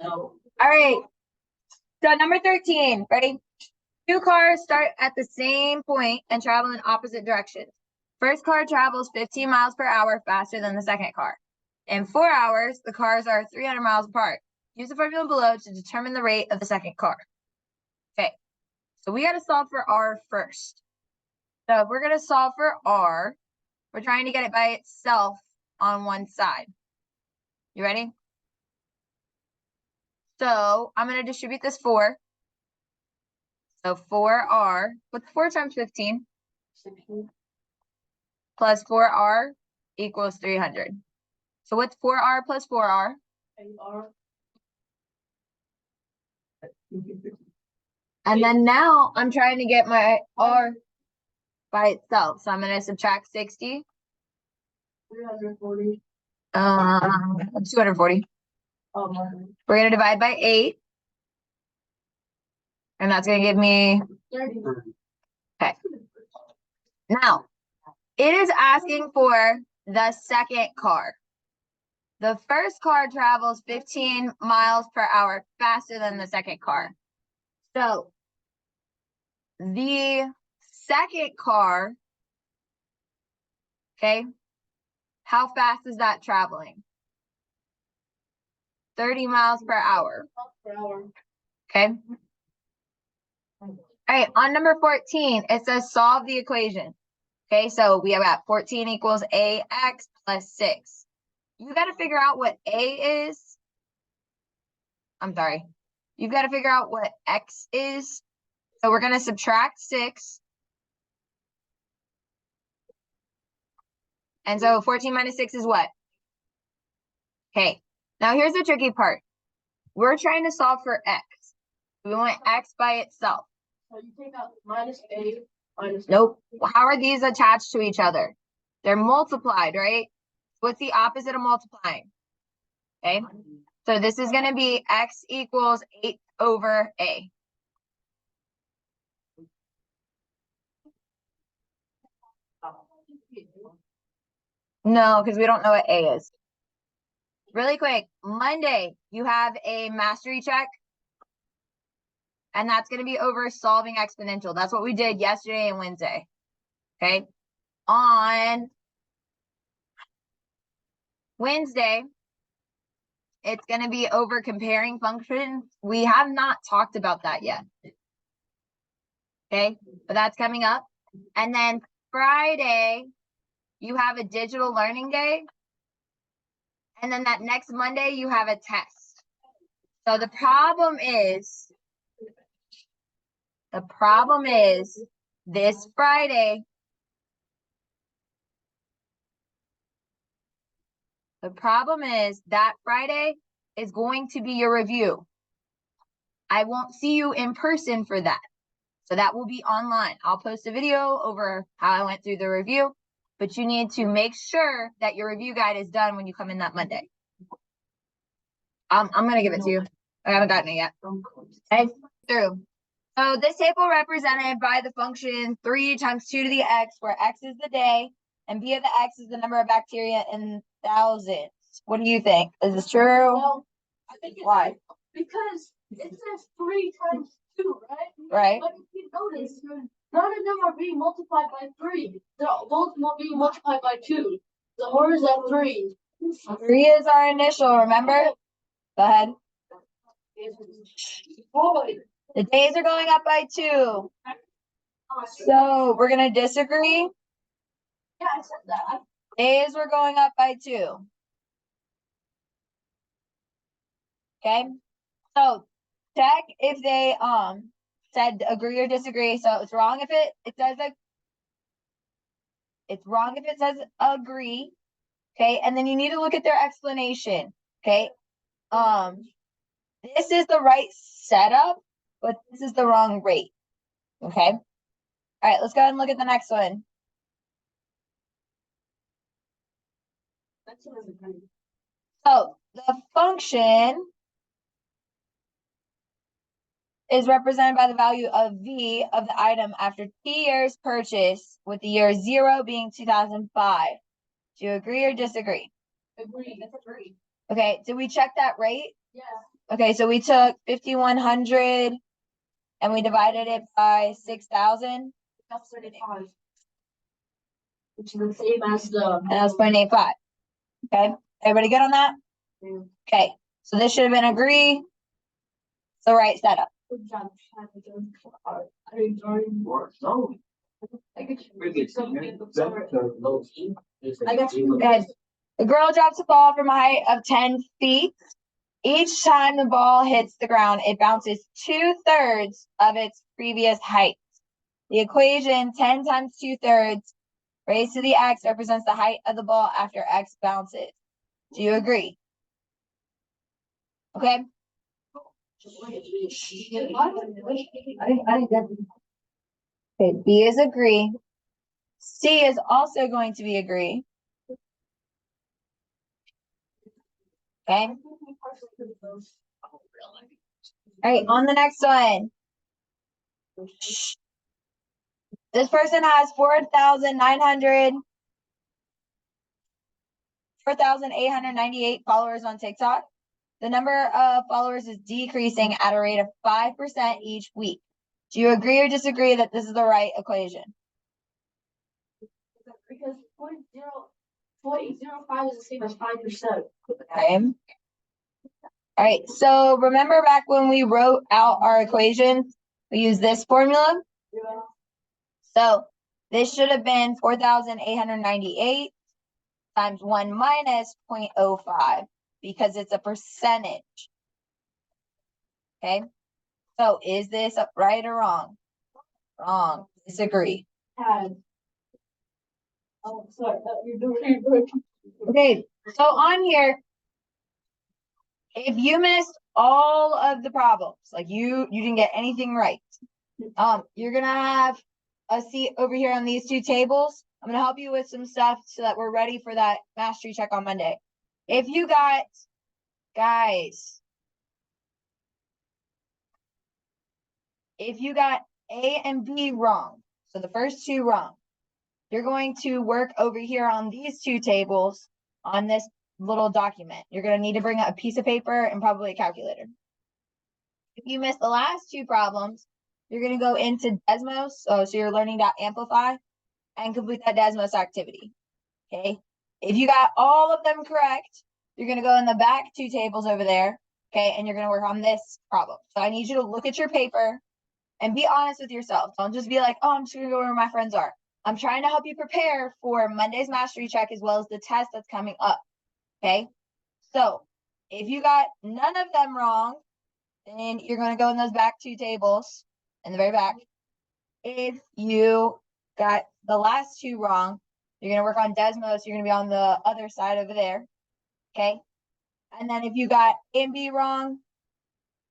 All right. So number 13, ready? Two cars start at the same point and travel in opposite directions. First car travels 15 miles per hour faster than the second car. In 4 hours, the cars are 300 miles apart. Use the formula below to determine the rate of the second car. Okay, so we got to solve for R first. So if we're going to solve for R, we're trying to get it by itself on one side. You ready? So I'm going to distribute this 4. So 4R, what's 4 times 15? 16. Plus 4R equals 300. So what's 4R plus 4R? 8R. And then now I'm trying to get my R by itself. So I'm going to subtract 60. 340. 240. We're going to divide by 8. And that's going to give me 30. Okay. Now, it is asking for the second car. The first car travels 15 miles per hour faster than the second car. So the second car, okay, how fast is that traveling? 30 miles per hour. Okay. All right, on number 14, it says solve the equation. Okay, so we have got 14 equals AX plus 6. You got to figure out what A is. I'm sorry. You've got to figure out what X is. So we're going to subtract 6. And so 14 minus 6 is what? Okay, now here's the tricky part. We're trying to solve for X. We want X by itself. So you take out minus A minus. Nope. How are these attached to each other? They're multiplied, right? What's the opposite of multiplying? Okay. So this is going to be X equals 8 over A. No, because we don't know what A is. Really quick, Monday, you have a mastery check. And that's going to be over solving exponential. That's what we did yesterday and Wednesday. Okay. On Wednesday, it's going to be over comparing functions. We have not talked about that yet. Okay. But that's coming up. And then Friday, you have a digital learning day. And then that next Monday, you have a test. So the problem is this Friday, that Friday is going to be your review. I won't see you in person for that. So that will be online. I'll post a video over how I went through the review, but you need to make sure that your review guide is done when you come in that Monday. I'm going to give it to you. I haven't gotten it yet. Okay, through. So this table represented by the function 3 times 2 to the x, where x is the day and b of the x is the number of bacteria in thousands. What do you think? Is this true? Well, I think it's why? Because it says 3 times 2, right? Right. But if you notice, none of them are being multiplied by 3. They're both being multiplied by 2. So where is that 3? 3 is our initial, remember? Go ahead. The days are going up by 2. So we're going to disagree. Yeah, I said that. Days were going up by 2. Okay. So check if they said agree or disagree. So it's wrong if it says it's wrong if it says agree. Okay, and then you need to look at their explanation. Okay. This is the right setup, but this is the wrong rate. Okay. All right, let's go ahead and look at the next one. So the function is represented by the value of V of the item after T years purchase, with the year 0 being 2005. Do you agree or disagree? Agree. That's agree. Okay, did we check that rate? Yeah. Okay, so we took 5,100 and we divided it by 6,000. That's 35. Which is the same as the. And that was 0.85. Okay, everybody good on that? Yeah. Okay, so this should have been agree. It's the right setup. Good job. I enjoyed more. No. I get you. Good. The girl drops a ball from a height of 10 feet. Each time the ball hits the ground, it bounces 2/3 of its previous height. The equation 10 times 2/3 raised to the x represents the height of the ball after x bounces. Do you agree? Okay. Okay, B is agree. C is also going to be agree. Okay. All right, on the next one. This person has 4,898 followers on TikTok. The number of followers is decreasing at a rate of 5% each week. Do you agree or disagree that this is the right equation? Because 0.05 is the same as 5%. Okay. All right, so remember back when we wrote out our equations, we used this formula? Yeah. So this should have been 4,898 times 1 minus 0.05 because it's a percentage. Okay, so is this right or wrong? Wrong. Disagree. Oh, sorry, you're doing good. Okay, so on here, if you missed all of the problems, like you didn't get anything right, you're gonna have a seat over here on these two tables. I'm gonna help you with some stuff so that we're ready for that mastery check on Monday. If you got, guys, if you got A and B wrong, so the first two wrong, you're going to work over here on these two tables on this little document. You're going to need to bring a piece of paper and probably a calculator. If you missed the last two problems, you're going to go into Desmos. So you're learning to amplify and complete that Desmos activity. Okay. If you got all of them correct, you're going to go in the back two tables over there. Okay. And you're going to work on this problem. So I need you to look at your paper and be honest with yourself. Don't just be like, oh, I'm just going to go where my friends are. I'm trying to help you prepare for Monday's mastery check as well as the test that's coming up. Okay. So if you got none of them wrong, then you're going to go in those back two tables in the very back. If you got the last two wrong, you're going to work on Desmos. You're going to be on the other side over there. Okay. And then if you got A and B wrong,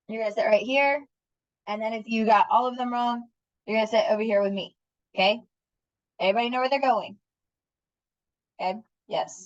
you're going to sit right here. And then if you got all of them wrong, you're going to sit over here with me. Okay. Everybody know where they're going? Okay. Yes.